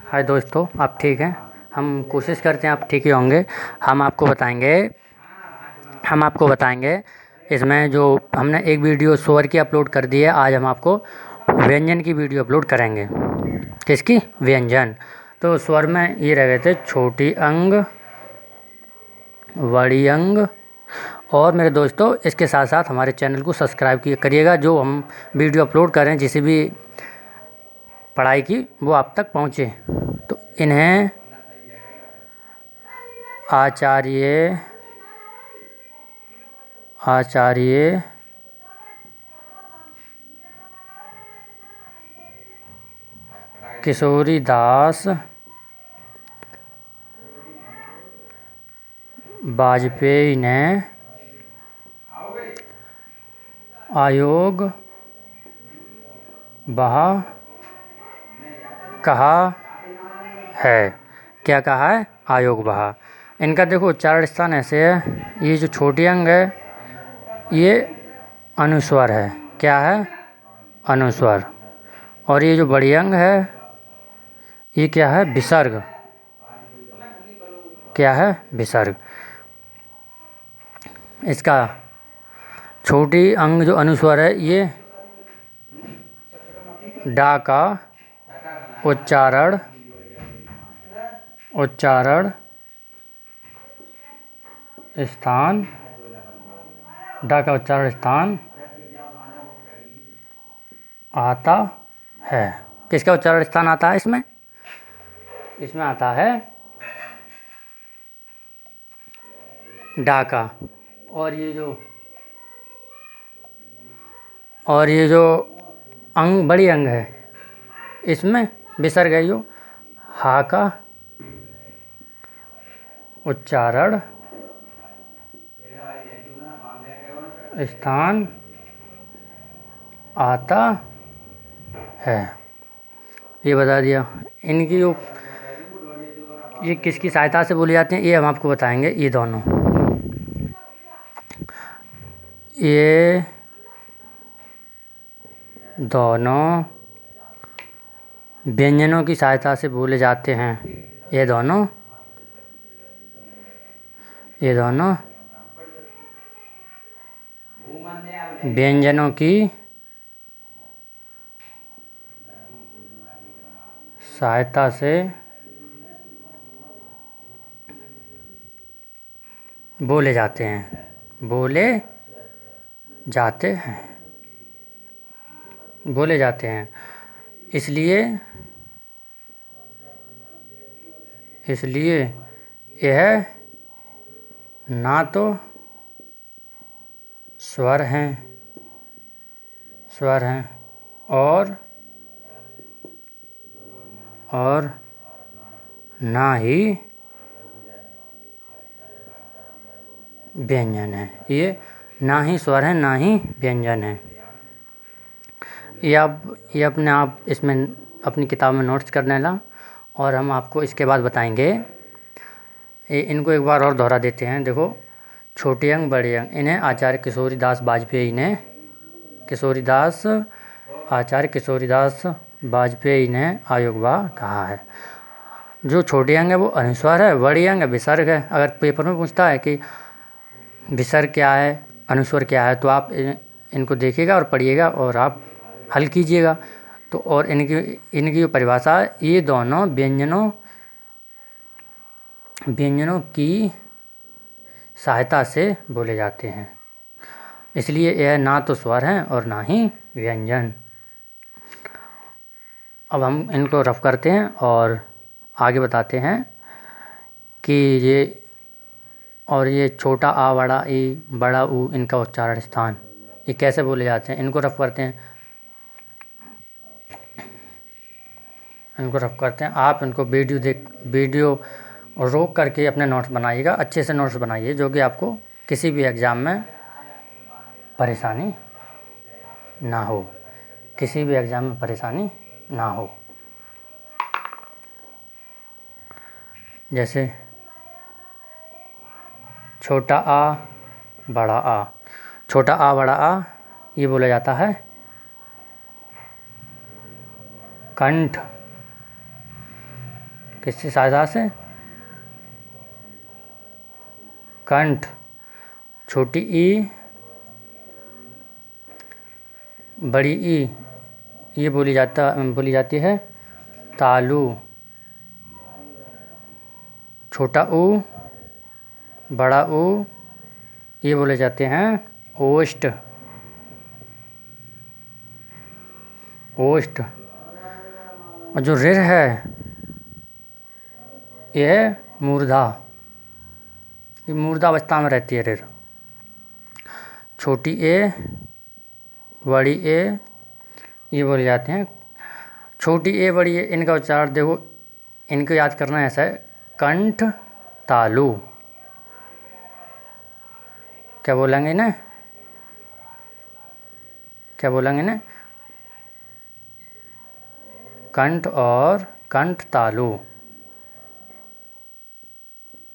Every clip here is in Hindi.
हाय दोस्तों, आप ठीक हैं। हम कोशिश करते हैं आप ठीक ही होंगे। हम आपको बताएंगे हम आपको बताएंगे इसमें जो हमने एक वीडियो स्वर की अपलोड कर दी है। आज हम आपको व्यंजन की वीडियो अपलोड करेंगे। किसकी? व्यंजन। तो स्वर में ये रह गए थे छोटी अंग, बड़ी अंग। और मेरे दोस्तों, इसके साथ साथ हमारे चैनल को सब्सक्राइब करिएगा। जो हम वीडियो अपलोड करें जिसे भी पढ़ाई की, वो आप तक पहुँचे। तो इन्हें आचार्य किशोरीदास वाजपेयी ने आयोग बहा कहा है। क्या कहा है? आयोग बहा। इनका देखो उच्चारण स्थान ऐसे है। ये जो छोटी अंग है ये अनुस्वर है। क्या है? अनुस्वर। और ये जो बड़ी अंग है ये क्या है? विसर्ग। क्या है? विसर्ग। इसका छोटी अंग जो अनुस्वर है ये डा का उच्चारण स्थान डा का उच्चारण स्थान आता है। किसका उच्चारण स्थान आता है इसमें? इसमें आता है डा का। और ये जो अंग बड़ी अंग है इसमें विसर्ग है। यो हा का उच्चारण स्थान आता है। ये बता दिया। इनकी जो ये किसकी सहायता से बोली जाती हैं ये हम आपको बताएंगे। ये दोनों व्यंजनों की सहायता से बोले जाते हैं। ये दोनों व्यंजनों की सहायता से बोले जाते हैं। इसलिए यह ना तो स्वर हैं और ना ही व्यंजन है। ये ना ही स्वर है ना ही व्यंजन है। ये अपने आप इसमें अपनी किताब में नोट्स करने ला। और हम आपको इसके बाद बताएंगे। इनको एक बार और दोहरा देते हैं। देखो, छोटी अंग बड़ी अंग, इन्हें आचार्य किशोरीदास वाजपेयी ने आयोग बहा कहा है। जो छोटी अंग है वो अनुस्वर है, बड़ी अंग है विसर्ग है। अगर पेपर में पूछता है कि विसर्ग क्या है, अनुस्वर क्या है, तो आप इनको देखिएगा और पढ़िएगा और आप हल कीजिएगा। तो और इनकी जो परिभाषा है, ये दोनों व्यंजनों की सहायता से बोले जाते हैं। इसलिए यह ना तो स्वर हैं और ना ही व्यंजन। अब हम इनको रफ करते हैं और आगे बताते हैं कि ये छोटा आ, बड़ा ई, बड़ा ऊ, इनका उच्चारण स्थान ये कैसे बोले जाते हैं। इनको रफ करते हैं। आप इनको वीडियो रोक करके अपने नोट्स बनाइएगा। अच्छे से नोट्स बनाइए जो कि आपको किसी भी एग्ज़ाम में परेशानी ना हो। जैसे छोटा आ, बड़ा आ। छोटा आ, बड़ा आ ये बोला जाता है कंठ किससे सहायता से? कंठ, छोटी ई, बड़ी ई, ये बोली जाती है तालु। छोटा ऊ, बड़ा ऊ, ये बोले जाते हैं ओष्ठ। ओष्ठ। और जो ऋ है ये है मूर्धा। ये मूर्धावस्था में रहती है ऋ। छोटी ए, बड़ी ए, ये बोले जाते हैं। छोटी ए, बड़ी ए, इनका उच्चारण देखो, इनको याद करना ऐसा है, कंठ तालु। क्या बोलेंगे ना? क्या बोलेंगे ना? कंठ और कंठ तालु।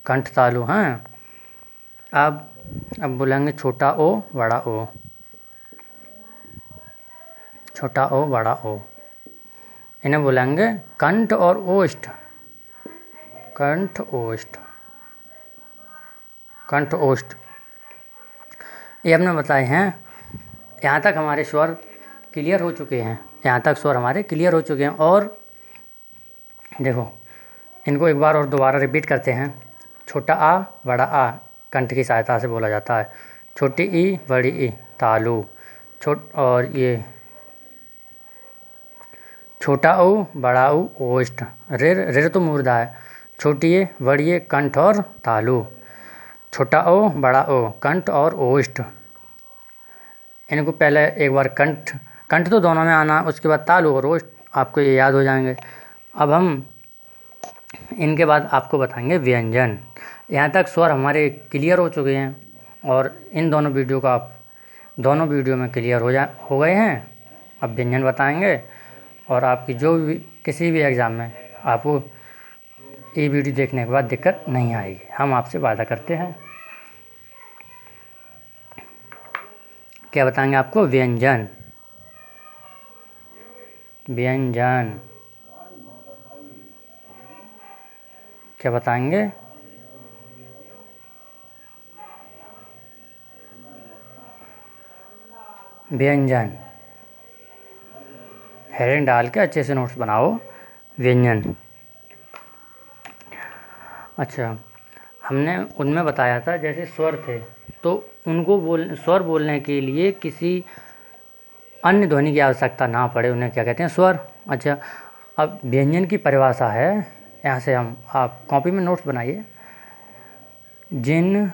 कंठ तालु। हाँ, अब बोलेंगे छोटा ओ, बड़ा ओ। छोटा ओ, बड़ा ओ, इन्हें बोलेंगे कंठ और ओष्ठ। कंठ ओष्ठ। कंठ ओष्ठ ये हमने बताए हैं। यहाँ तक हमारे स्वर क्लियर हो चुके हैं। यहाँ तक स्वर हमारे क्लियर हो चुके हैं। और देखो, इनको एक बार और दोबारा रिपीट करते हैं। छोटा आ, बड़ा आ, कंठ की सहायता से बोला जाता है। छोटी ई, बड़ी ई, तालु। और ये छोटा ऊ, बड़ा ऊ, ओष्ठ। ऋ तो मूर्धा है। छोटी ए, बड़ी ए, कंठ और तालु। छोटा ओ, बड़ा ओ, कंठ और ओष्ठ। इनको पहले एक बार कंठ तो दोनों में आना, उसके बाद तालु और ओष्ठ, आपको ये याद हो जाएंगे। अब हम इनके बाद आपको बताएंगे व्यंजन। यहाँ तक स्वर हमारे क्लियर हो चुके हैं और इन दोनों वीडियो का आप दोनों वीडियो में क्लियर हो गए हैं। अब व्यंजन बताएंगे और आपकी जो भी किसी भी एग्ज़ाम में आपको ये वीडियो देखने के बाद दिक्कत नहीं आएगी, हम आपसे वादा करते हैं। क्या बताएंगे आपको? व्यंजन। व्यंजन क्या बताएंगे? व्यंजन। हेडिंग डाल के अच्छे से नोट्स बनाओ। व्यंजन। अच्छा, हमने उनमें बताया था जैसे स्वर थे तो उनको स्वर बोलने के लिए किसी अन्य ध्वनि की आवश्यकता ना पड़े, उन्हें क्या कहते हैं? स्वर। अच्छा, अब व्यंजन की परिभाषा है, यहाँ से आप कॉपी में नोट्स बनाइए। जिन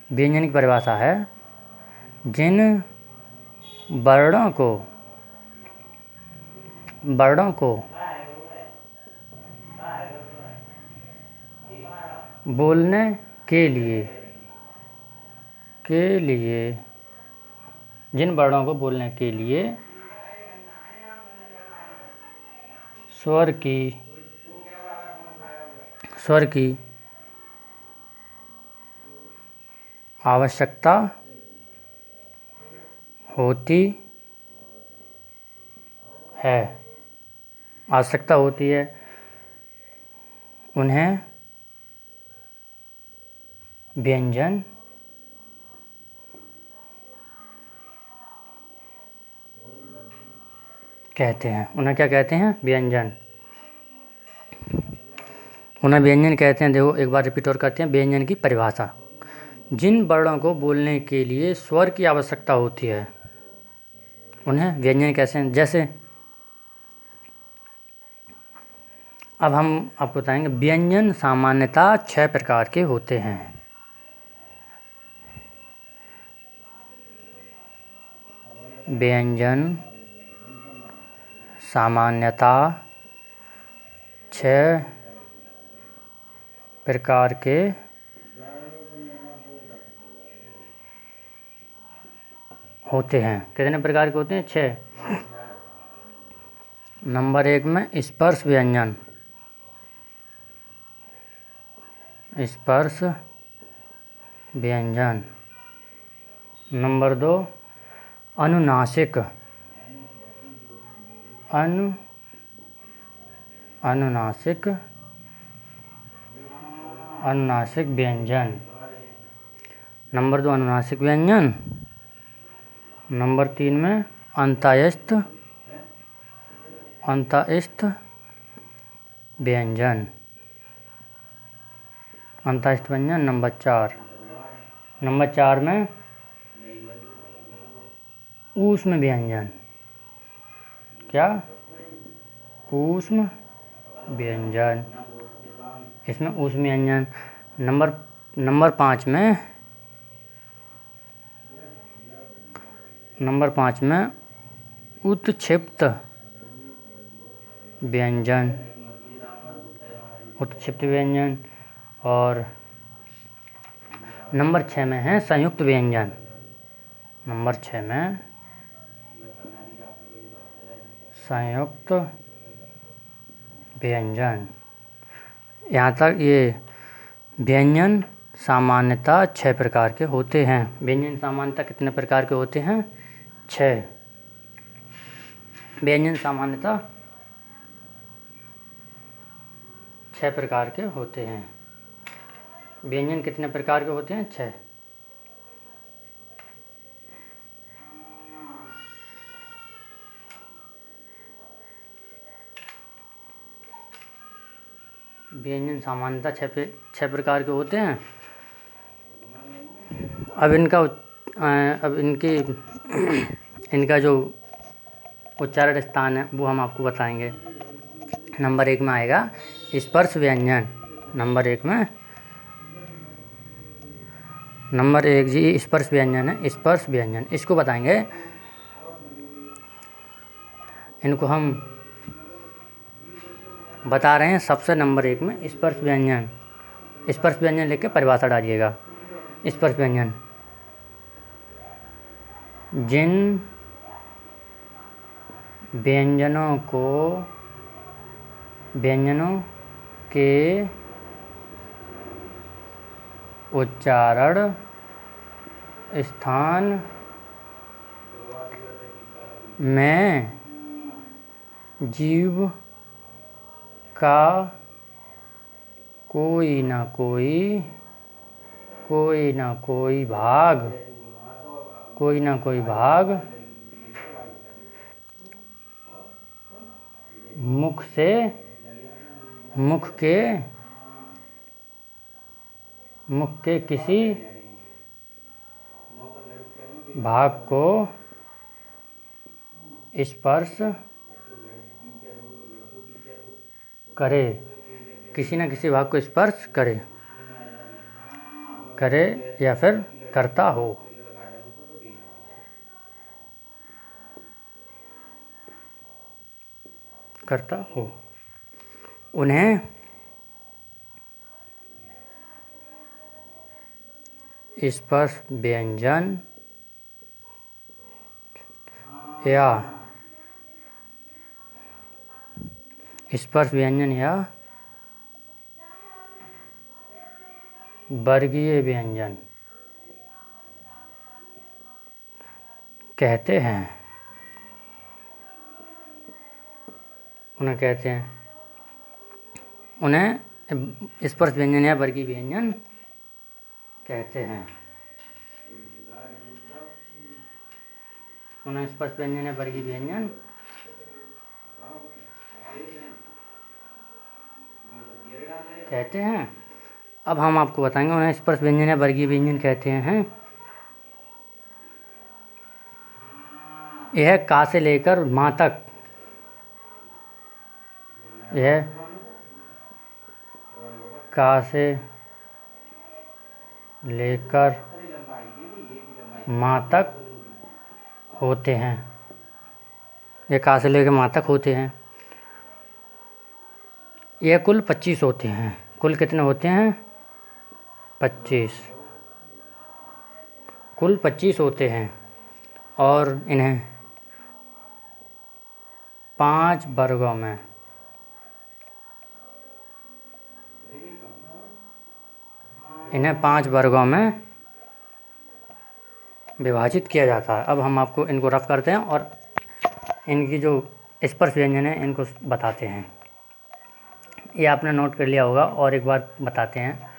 व्यंजन की परिभाषा है, जिन वर्णों को बोलने के लिए जिन वर्णों को बोलने के लिए स्वर की आवश्यकता होती है, उन्हें व्यंजन कहते हैं। उन्हें क्या कहते हैं? व्यंजन। उन्हें व्यंजन कहते हैं। देखो एक बार रिपीट और करते हैं। व्यंजन की परिभाषा, जिन वर्णों को बोलने के लिए स्वर की आवश्यकता होती है उन्हें व्यंजन कहते हैं। जैसे अब हम आपको बताएंगे, व्यंजन सामान्यतः 6 प्रकार के होते हैं। व्यंजन सामान्यतः 6 प्रकार के होते हैं। कितने प्रकार के होते हैं? 6। नंबर 1 में स्पर्श व्यंजन। स्पर्श व्यंजन। नंबर 2 अनुनासिक। अनुनासिक अनुनासिक व्यंजन। नंबर 2 अनुनासिक व्यंजन। नंबर 3 में अंतःस्थ व्यंजन। अंतःस्थ व्यंजन। नंबर 4 में ऊष्म व्यंजन। क्या? ऊष्म व्यंजन। इसमें ऊष्म व्यंजन। नंबर 5 में उत्क्षिप्त व्यंजन। और नंबर 6 में है संयुक्त व्यंजन। नंबर 6 में संयुक्त व्यंजन। यहाँ तक ये व्यंजन सामान्यतः 6 प्रकार के होते हैं। व्यंजन सामान्यतः कितने प्रकार के होते हैं? 6। व्यंजन सामान्यतः 6 प्रकार के होते हैं। व्यंजन कितने प्रकार के होते हैं? 6। व्यंजन सामान्यतः 6 प्रकार के होते हैं। अब इनका जो उच्चारण स्थान है वो हम आपको बताएंगे। नंबर 1 में आएगा स्पर्श व्यंजन। नंबर 1 जी स्पर्श व्यंजन है। स्पर्श व्यंजन इसको बताएंगे। इनको हम बता रहे हैं। सबसे नंबर 1 में स्पर्श व्यंजन। स्पर्श व्यंजन लिख के परिभाषा डालिएगा। स्पर्श व्यंजन जिन व्यंजनों के उच्चारण स्थान में जीभ का कोई न कोई भाग मुख के किसी भाग को स्पर्श करे। किसी न किसी भाग को स्पर्श करे या फिर करता हो। उन्हें स्पर्श व्यंजन या वर्गीय व्यंजन कहते हैं। उन्हें स्पर्श व्यंजन या वर्गीय व्यंजन कहते हैं। उन्हें स्पर्श व्यंजन या वर्गीय व्यंजन कहते हैं। अब हम आपको बताएंगे उन्हें स्पर्श व्यंजन या वर्गीय व्यंजन कहते हैं। यह का से लेकर माँ तक होते हैं। ये का से लेकर माँ तक होते हैं। यह कुल 25 होते हैं। कुल कितने होते हैं? 25। कुल 25 होते हैं और इन्हें 5 वर्गों में विभाजित किया जाता है। अब हम आपको इनको रफ करते हैं और इनकी जो स्पर्श व्यंजन है इनको बताते हैं। ये आपने नोट कर लिया होगा और एक बार बताते हैं।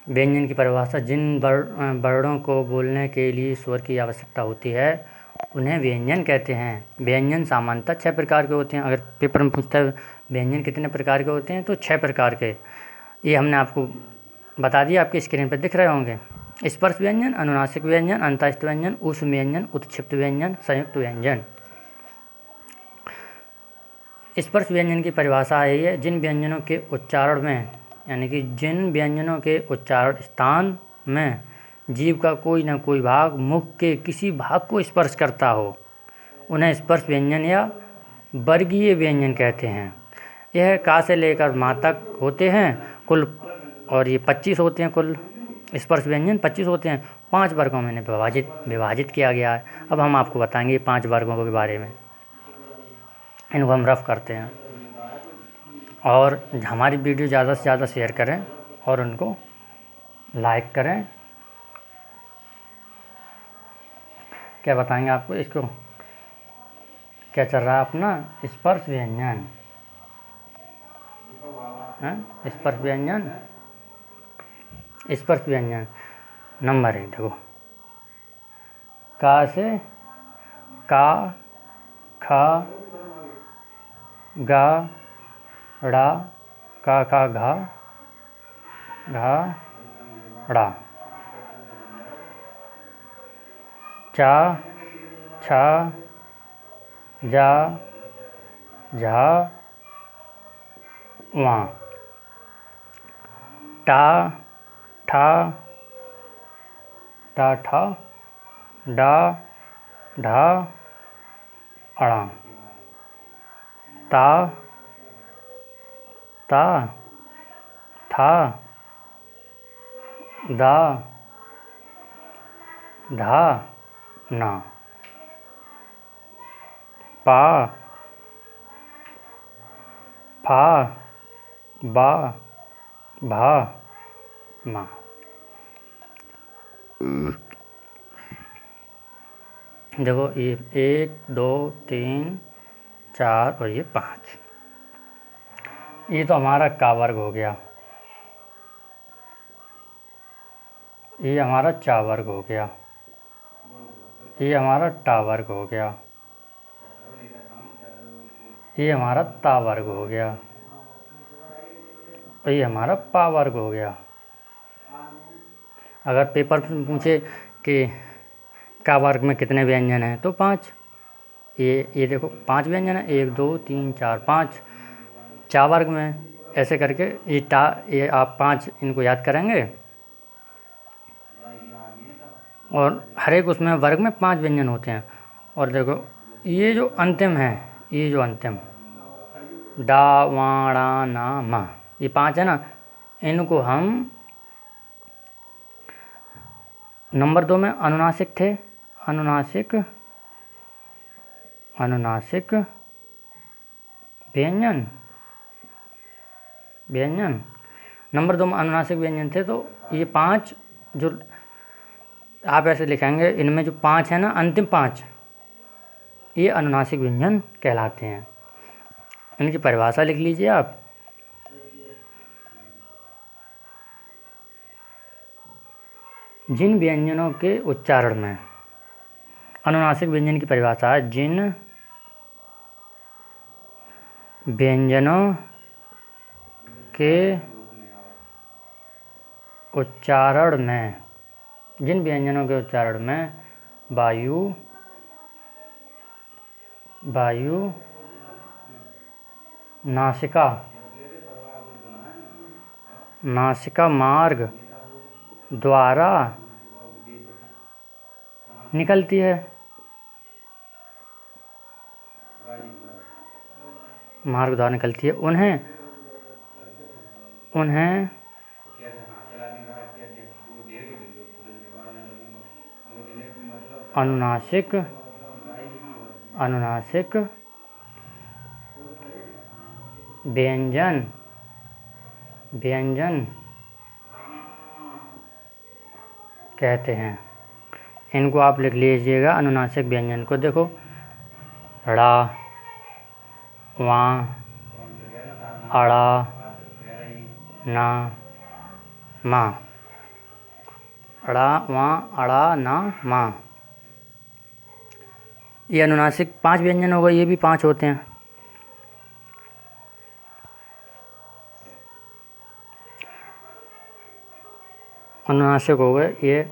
व्यंजन की परिभाषा। जिन वर्णों को बोलने के लिए स्वर की आवश्यकता होती है उन्हें व्यंजन कहते हैं। व्यंजन सामान्यतः 6 प्रकार के होते हैं। अगर पेपर में पूछता है व्यंजन कितने प्रकार के होते हैं तो 6 प्रकार के। ये हमने आपको बता दिया, आपकी स्क्रीन पर दिख रहे होंगे। स्पर्श व्यंजन, अनुनासिक व्यंजन, अंतःस्थ व्यंजन, ऊष्म व्यंजन, उत्क्षिप्त व्यंजन, संयुक्त व्यंजन। स्पर्श व्यंजन की परिभाषा है जिन व्यंजनों के उच्चारण में, यानी कि जिन व्यंजनों के उच्चारण स्थान में जीभ का कोई न कोई भाग मुख के किसी भाग को स्पर्श करता हो उन्हें स्पर्श व्यंजन या वर्गीय व्यंजन कहते हैं। यह का से लेकर माँ तक होते हैं कुल, और ये 25 होते हैं कुल। स्पर्श व्यंजन 25 होते हैं। 5 वर्गों में इन्हें विभाजित किया गया है। अब हम आपको बताएंगे 5 वर्गों के बारे में। इनको हम रफ करते हैं, और हमारी वीडियो ज़्यादा से ज़्यादा शेयर करें और उनको लाइक करें। क्या बताएंगे आपको, इसको क्या चल रहा है अपना स्पर्श व्यंजन, स्पर्श व्यंजन। स्पर्श व्यंजन नंबर 1 देखो, का से का, खा, गा, ड़ा, का घा, घा, ड़ा, चा, छा, जा, झा, वा, टा, ठा, टा ठा, डा, ढा, अड़ा, ता, ता, था, दा, धा, ना, पा, फा, बा, भा, मा। देखो ये 1 2 3 4 और ये 5। ये तो हमारा का वर्ग हो गया। ये हमारा चा वर्ग हो गया। ये हमारा टा वर्ग हो गया। ये हमारा ता वर्ग हो गया। और ये हमारा पा वर्ग हो गया। अगर पेपर पूछे कि का वर्ग में कितने व्यंजन हैं तो 5। ये देखो 5 व्यंजन है, 1 2 3 4 5। चा वर्ग में ऐसे करके ये आप 5 इनको याद करेंगे, और हर एक उसमें वर्ग में 5 व्यंजन होते हैं। और देखो ये जो अंतिम है, ये जो अंतिम डा, वा, ड़ा, ना, मा, ये 5 है ना, इनको हम नंबर 2 में अनुनासिक थे। अनुनासिक व्यंजन नंबर 2 में अनुनासिक व्यंजन थे। तो ये 5 जो आप ऐसे लिखेंगे, इनमें जो 5 है ना, अंतिम 5, ये अनुनासिक व्यंजन कहलाते हैं। इनकी परिभाषा लिख लीजिए आप। जिन व्यंजनों के उच्चारण में, अनुनासिक व्यंजन की परिभाषा है जिन व्यंजनों के उच्चारण में, जिन व्यंजनों के उच्चारण में वायु नासिका मार्ग द्वारा निकलती है, उन्हें अनुनासिक व्यंजन कहते हैं। इनको आप लिख लीजिएगा अनुनासिक व्यंजन को। देखो ड़ा, वा, अड़ा, ना, मा, अड़ा वाँ अड़ा ना माँ। ये अनुनासिक 5 व्यंजन हो गए, ये भी 5 होते हैं। अनुनासिक हो गए ये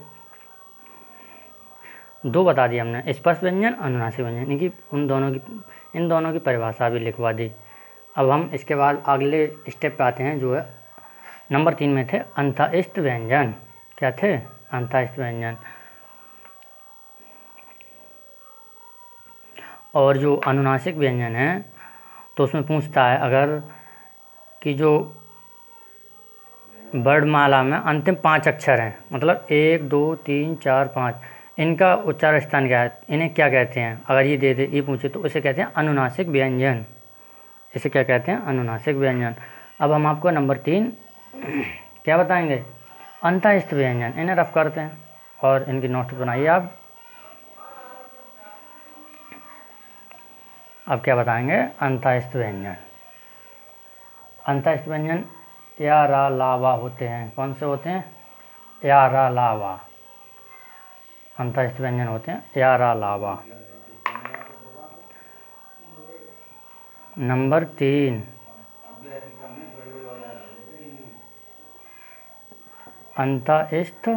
2 बता दिए हमने, स्पर्श व्यंजन, अनुनासिक व्यंजन। इन दोनों की परिभाषा भी लिखवा दी। अब हम इसके बाद अगले स्टेप पे आते हैं, जो है नंबर 3 में थे अंतःस्थ व्यंजन। क्या थे? अंतःस्थ व्यंजन। और जो अनुनासिक व्यंजन है तो उसमें पूछता है अगर कि जो वर्णमाला में अंतिम 5 अक्षर हैं, मतलब 1 2 3 4 5, इनका उच्चारण स्थान क्या है, इन्हें क्या कहते हैं? अगर ये पूछे तो इसे कहते हैं अनुनासिक व्यंजन। इसे क्या कहते हैं? अनुनासिक व्यंजन। अब हम आपको नंबर 3 क्या बताएंगे? अंतःस्थ व्यंजन। इन्हें रफ करते हैं और इनकी नोट बनाइए आप। अब क्या बताएंगे? अंतःस्थ व्यंजन। अंतःस्थ व्यंजन या रा ला वा होते हैं। कौन से होते हैं? या रा ला वा। अंतःस्थ व्यंजन होते हैं या रा ला वा। नंबर 3 अंतःस्थ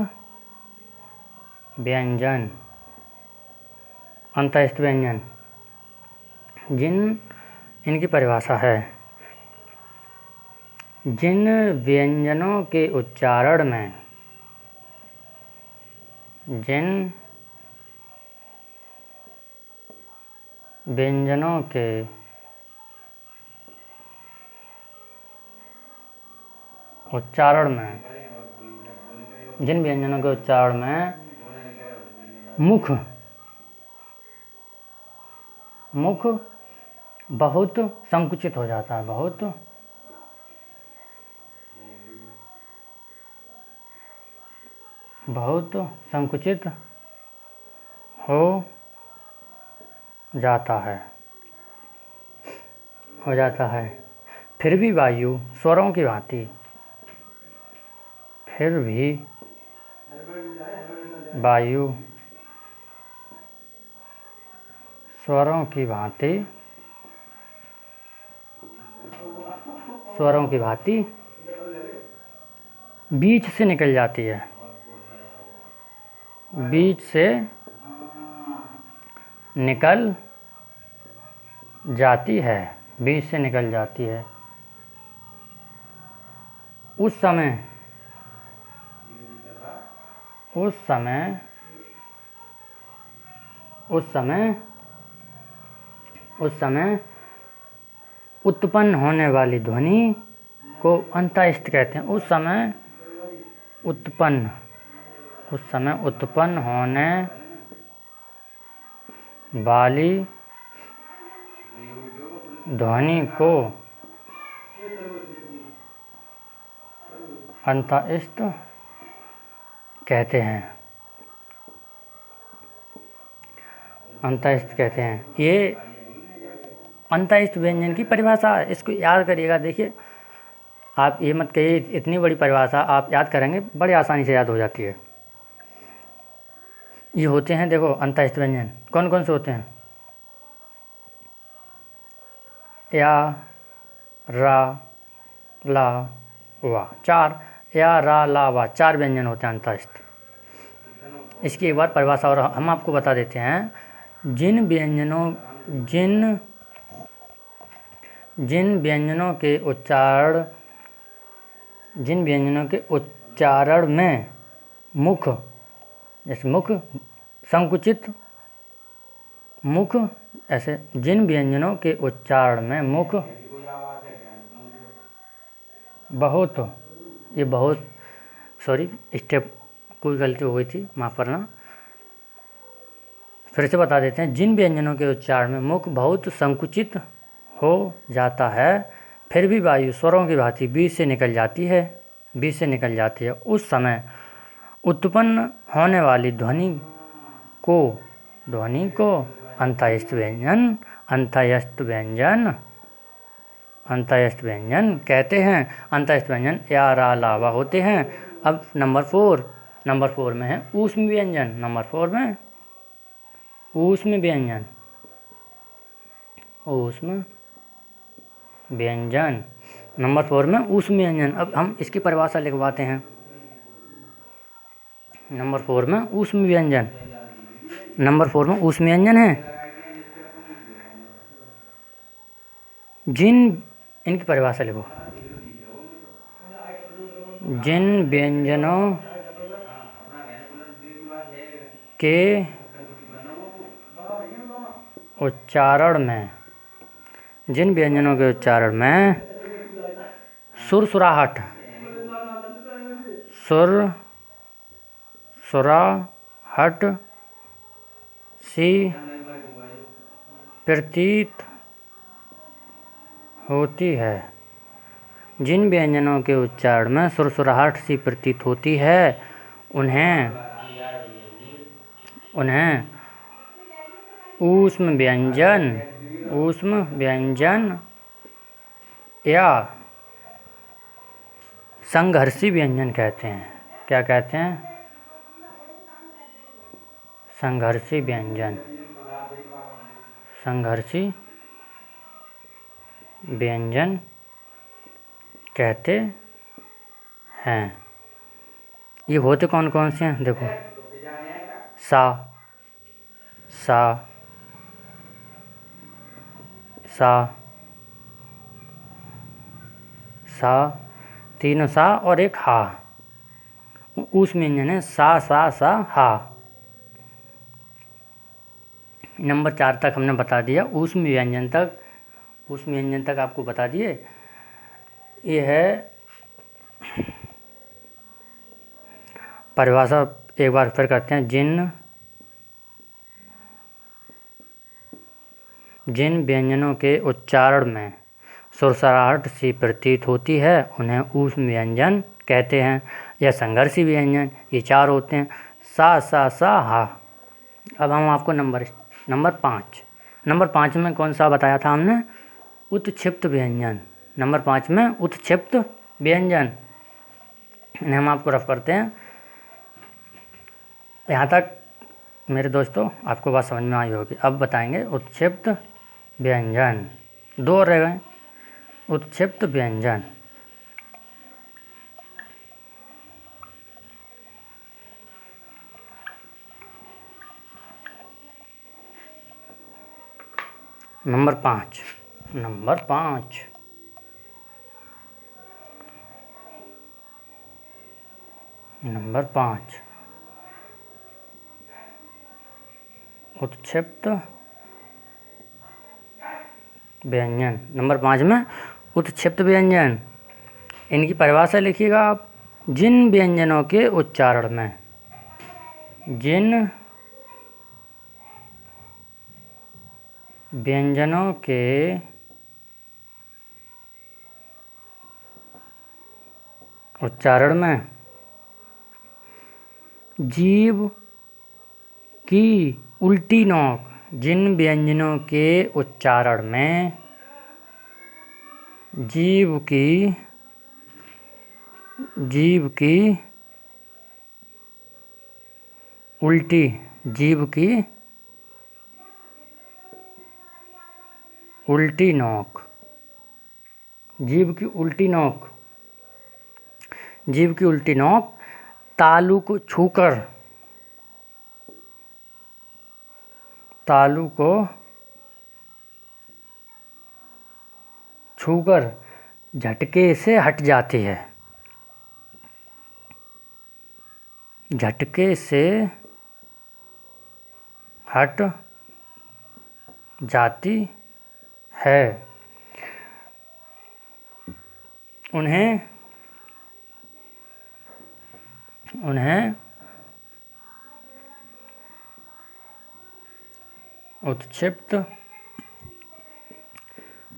व्यंजन। अंतःस्थ व्यंजन इनकी परिभाषा है, जिन व्यंजनों के उच्चारण में मुख बहुत संकुचित हो जाता है, बहुत संकुचित हो जाता है, फिर भी वायु स्वरों की भांति बीच से निकल जाती है। बीच से निकल जाती है। उस समय उत्पन्न होने वाली ध्वनि को अंतःस्थ कहते हैं। उस समय उत्पन्न होने वाली ध्वनि को अंतःस्थ कहते हैं। ये अंतःस्थ व्यंजन की परिभाषा है, इसको याद करिएगा। देखिए, आप ये मत कहिए इतनी बड़ी परिभाषा आप याद करेंगे, बड़ी आसानी से याद हो जाती है। ये होते हैं, देखो, अंतःस्थ व्यंजन कौन कौन से होते हैं? या रा ला वा, 4 या रा ला वा 4 व्यंजन होते हैं अंतःस्थ। इसकी एक बार परिभाषा और हम आपको बता देते हैं। जिन व्यंजनों के उच्चारण में मुख, जैसे मुख संकुचित, जिन व्यंजनों के उच्चारण में मुख स्टेप कोई गलती हो गई थी, माफ़ करना। फिर से बता देते हैं, जिन व्यंजनों के उच्चारण में मुख बहुत संकुचित हो जाता है, फिर भी वायु स्वरों की भांति बीच से निकल जाती है, उस समय उत्पन्न होने वाली ध्वनि को अंतःस्थ व्यंजन कहते हैं। अंतःस्थ व्यंजन या रा ला वा होते हैं। अब नंबर 4 नंबर 4 में है ऊष्म व्यंजन। नंबर 4 में ऊष्म व्यंजन, ऊष्म व्यंजन। नंबर 4 में ऊष्म व्यंजन। अब हम इसकी परिभाषा लिखवाते हैं। नंबर 4 में ऊष्म व्यंजन, नंबर 4 में ऊष्म व्यंजन है जिन, इनकी परिभाषा लिखो, जिन व्यंजनों के उच्चारण में, जिन व्यंजनों के उच्चारण में सुरसुराहट, सुरसुराहट सी प्रतीत होती है, जिन व्यंजनों के उच्चारण में सुरसुराहट सी प्रतीत होती है उन्हें ऊष्म व्यंजन, ऊष्म व्यंजन या संघर्षी व्यंजन कहते हैं। क्या कहते हैं? संघर्षी व्यंजन, संघर्षी व्यंजन कहते हैं। ये होते कौन कौन से हैं? देखो, सा, सा, सा, सा, तीनों सा और एक हा। ऊष्म व्यंजन है सा, सा, सा, हा। नंबर 4 तक हमने बता दिया। ऊष्म व्यंजन तक, ऊष्म व्यंजन तक आपको बता दिए। ये है परिभाषा, एक बार फिर करते हैं। जिन व्यंजनों के उच्चारण में सुरसराहट सी प्रतीत होती है उन्हें ऊष्म व्यंजन कहते हैं या संघर्षी व्यंजन। ये 4 होते हैं, सा, सा, सा, हा। अब हम आपको नंबर 5, नंबर 5 में कौन सा बताया था हमने? उत्क्षिप्त व्यंजन। नंबर 5 में उत्क्षिप्त व्यंजन, इन्हें हम आपको रफ करते हैं। यहाँ तक मेरे दोस्तों आपको बात समझ में आई होगी। अब बताएंगे उत्क्षिप्त व्यंजन। 2 रह गए। उत्क्षिप्त व्यंजन, नंबर 5, नंबर 5, नंबर 5 उत्क्षिप्त व्यंजन। नंबर 5 में उत्क्षिप्त व्यंजन, इनकी परिभाषा लिखिएगा आप। जिन व्यंजनों के उच्चारण में, जिन व्यंजनों के उच्चारण में जीभ की उल्टी नोक, जिन व्यंजनों के उच्चारण में जीभ की उल्टी, जीभ की उल्टी नोक, जीभ की उल्टी नोक, जीभ की उल्टी नोक तालु को छूकर, तालु को छूकर झटके से हट जाती है, झटके से हट जाती है। उन्हें उत्क्षिप्त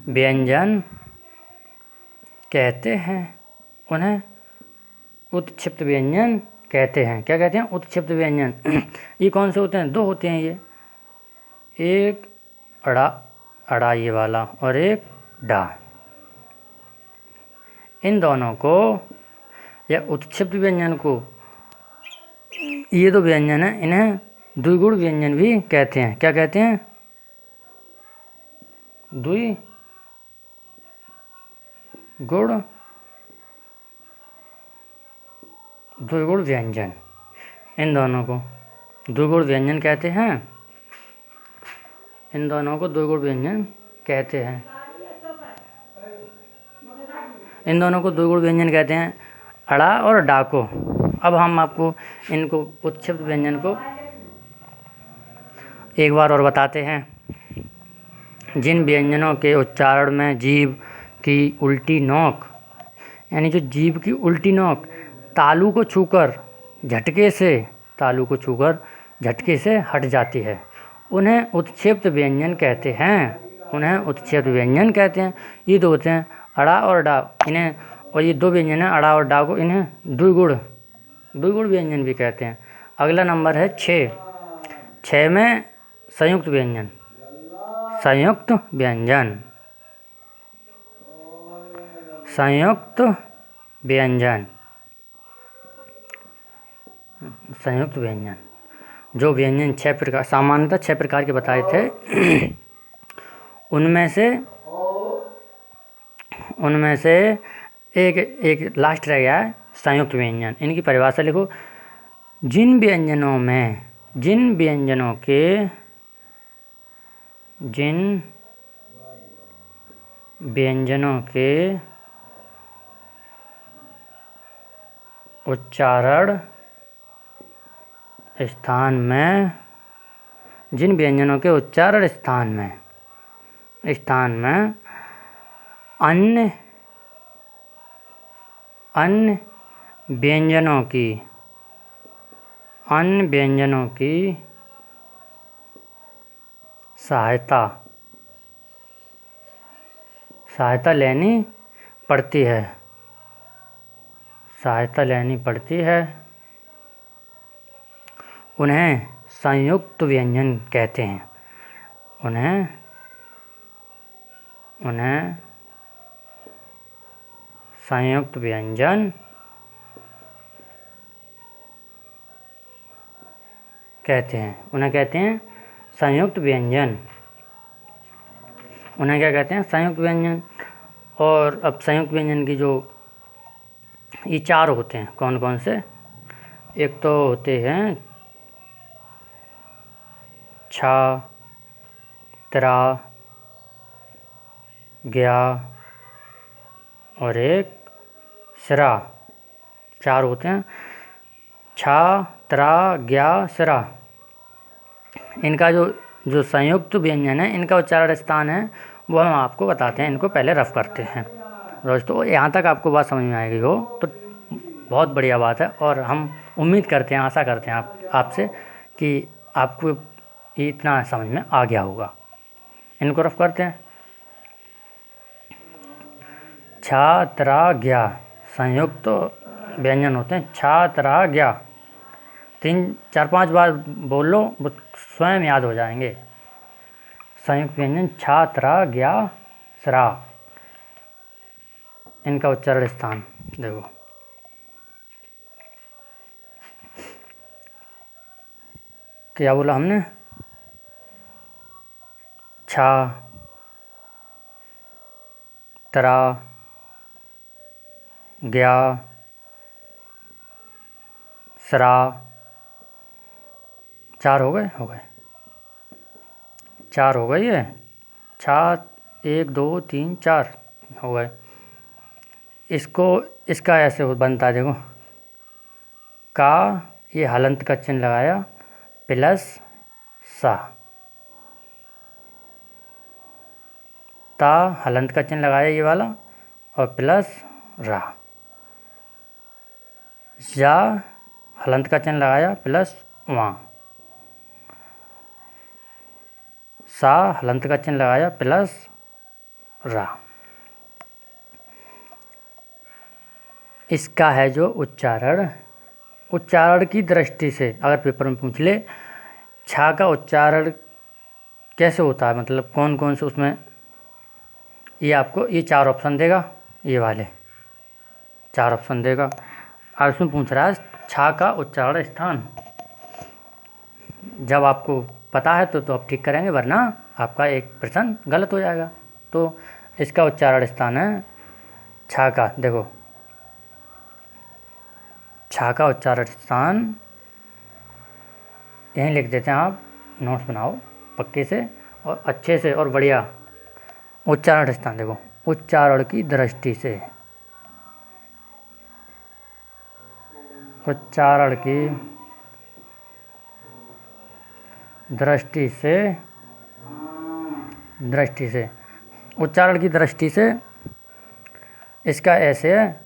व्यंजन कहते हैं। उन्हें उत्क्षिप्त व्यंजन कहते हैं। क्या कहते हैं? उत्क्षिप्त व्यंजन। ये कौन से होते हैं? 2 होते हैं ये, एक अड़ा ये वाला और एक डा। इन दोनों को या उत्क्षिप्त व्यंजन को ये तो व्यंजन है, इन्हें द्विगुण व्यंजन भी कहते हैं। क्या कहते हैं? द्विगुण व्यंजन, इन दोनों को द्विगुण व्यंजन कहते हैं। इन दोनों को द्विगुण व्यंजन कहते हैं। इन दोनों को द्विगुण व्यंजन कहते हैं, अड़ा और डा को। अब हम आपको इनको उत्क्षिप्त व्यंजन को एक बार और बताते हैं। जिन व्यंजनों के उच्चारण में जीभ की उल्टी नोक, यानी जो जीभ की उल्टी नोक तालू को छूकर झटके से हट जाती है, उन्हें उत्क्षिप्त व्यंजन कहते हैं। ये दो होते हैं अड़ा और डा, इन्हें, और ये दो व्यंजन हैं अड़ा और डा को, इन्हें द्विगुण व्यंजन भी कहते हैं। अगला नंबर है 6। 6 में संयुक्त व्यंजन। संयुक्त व्यंजन जो व्यंजन 6 प्रकार, सामान्यतः 6 प्रकार के बताए थे। उनमें से एक लास्ट रह गया है संयुक्त व्यंजन। इनकी परिभाषा लिखो। जिन व्यंजनों के उच्चारण स्थान में अन्य व्यंजनों की सहायता लेनी पड़ती है, उन्हें संयुक्त व्यंजन कहते हैं। उन्हें संयुक्त व्यंजन कहते हैं। उन्हें क्या कहते हैं? संयुक्त व्यंजन। और अब संयुक्त व्यंजन की जो ये 4 होते हैं, कौन कौन से? एक तो होते हैं छा, त्रा, ग्या और एक सिरा। 4 होते हैं, छा, त्रा, ग्या, सिरा। इनका जो संयुक्त व्यंजन है, इनका उच्चारण स्थान है, वो हम आपको बताते हैं। इनको पहले रफ करते हैं। दोस्तों, यहाँ तक आपको बात समझ में आएगी हो तो बहुत बढ़िया बात है, और हम उम्मीद करते हैं, आशा करते हैं आपसे कि आपको इतना समझ में आ गया होगा। इनको रफ करते हैं। छा, त्रा, ग्या संयुक्त व्यंजन होते हैं। छा, त्रा, ग्या 3-4-5 बार बोल लो, वो स्वयं याद हो जाएंगे। संयुक्त व्यंजन छा, त्रा, ग्या, स्रा। इनका उच्चारण स्थान देखो। क्या बोला हमने? छा, त्रा, ग्या, स्रा। 4 हो गए 4 हो गई है। छा 1 2 3 4 हो गए। इसका ऐसे बनता है, देखो। का, ये हलंत का चिन्ह लगाया प्लस सा। ता, हलंत का चिन्ह लगाया ये वाला और प्लस रा। जा, हलंत का चिन्ह लगाया प्लस वहाँ। सा, हलंत का चिन्ह लगाया प्लस रा। इसका है जो उच्चारण की दृष्टि से अगर पेपर में पूछ ले, छा का उच्चारण कैसे होता है, मतलब कौन कौन से उसमें, ये आपको ये 4 ऑप्शन देगा। ये वाले 4 ऑप्शन देगा। अब इसमें पूछ रहा है छा का उच्चारण स्थान। जब आपको पता है तो आप ठीक करेंगे, वरना आपका एक प्रश्न गलत हो जाएगा। तो इसका उच्चारण स्थान है छा का। देखो, छा का उच्चारण स्थान यहीं लिख देते हैं। आप नोट्स बनाओ पक्के से और अच्छे से और बढ़िया। उच्चारण स्थान देखो, उच्चारण की दृष्टि से, उच्चारण की दृष्टि से, उच्चारण की दृष्टि से इसका ऐसे है,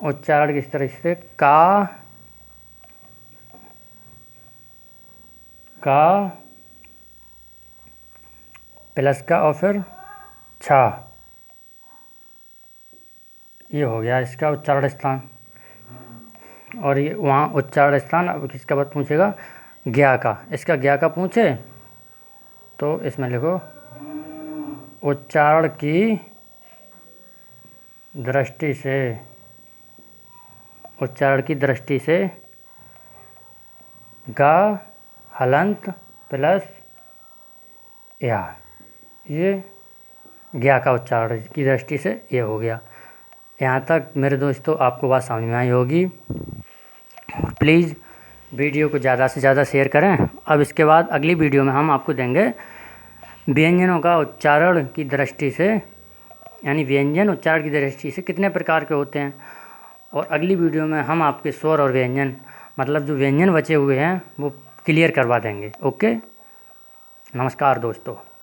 उच्चारण की दृष्टि से का प्लस का और फिर छा, ये हो गया इसका उच्चारण स्थान। और ये वहाँ उच्चारण स्थान। अब किसका बात पूछेगा? ज्ञा का। इसका ज्ञा का पूछे तो इसमें लिखो उच्चारण की दृष्टि से, उच्चारण की दृष्टि से गा हलंत प्लस या, ये ज्ञा का उच्चारण की दृष्टि से ये हो गया। यहाँ तक मेरे दोस्तों आपको बात समझ में आई होगी। प्लीज़ वीडियो को ज़्यादा से ज़्यादा शेयर करें। अब इसके बाद अगली वीडियो में हम आपको देंगे व्यंजनों का उच्चारण की दृष्टि से, यानी व्यंजन उच्चारण की दृष्टि से कितने प्रकार के होते हैं। और अगली वीडियो में हम आपके स्वर और व्यंजन, मतलब जो व्यंजन बचे हुए हैं वो क्लियर करवा देंगे। ओके, नमस्कार दोस्तों।